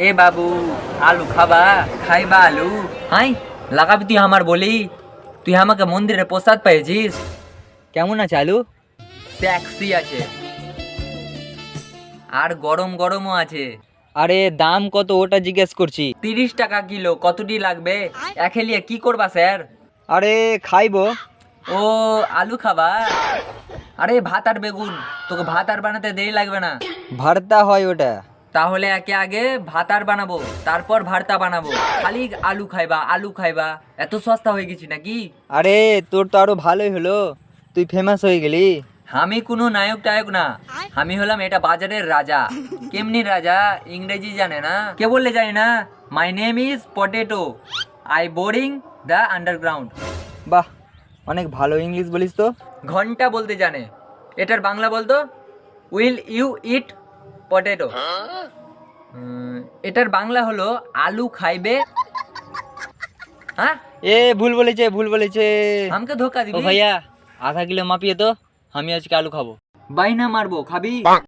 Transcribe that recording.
এ বাবু, আলু খাবা? খাইবা আলু? হাই লাগাবি তুই আমার বলি? তুই আমাকে মন্দিরে প্রসাদ পেয়েছিস? কেমন আছে আলু? ট্যাক্সি আছে, আর গরম গরমও আছে। আরে দাম কত ওটা জিজ্ঞেস করছি। 30 টাকা কিলো। কতটি লাগবে? এক হেলিয়ে কি করবা স্যার? আরে খাইবো। ও, আলু খাবা? আরে ভাত আর বেগুন, তোকে ভাত আর বানাতে দেরি লাগবে না। ভর্তা হয় ওটা। তাহলে একে আগে ভাত আর বানাবো, তারপর ভর্তা বানাবো। খালি আলু খাইবা আলু খাইবা, এত সস্তা হয়ে গেছি নাকি? আরে তোর তো আরো ভালোই হলো, তুই ফেমাস হয়ে গেলি। আমি কোনো নায়ক টায়ক না, আমি হলাম এটা বাজারের রাজা। কেমনি রাজা? ইংরেজি জানে না? কে বললে জানি না? My name is potato, I boring the underground. বাহ, অনেক ভালো ইংলিশ বলিস তো। ঘন্টা বলতে জানে। এটার বাংলা বলতো, উইল ইউ ইট পটেটো? এটার বাংলা হলো আলু খাইবে? হ্যাঁ, এ ভুল বলেছে। আমাকে ধোকা ও দিবি? ভাইয়া, আধা কিলো মাপিয়ে তো, আমি আজকে আলু খাবো। বাইনা মারবো, খাবি?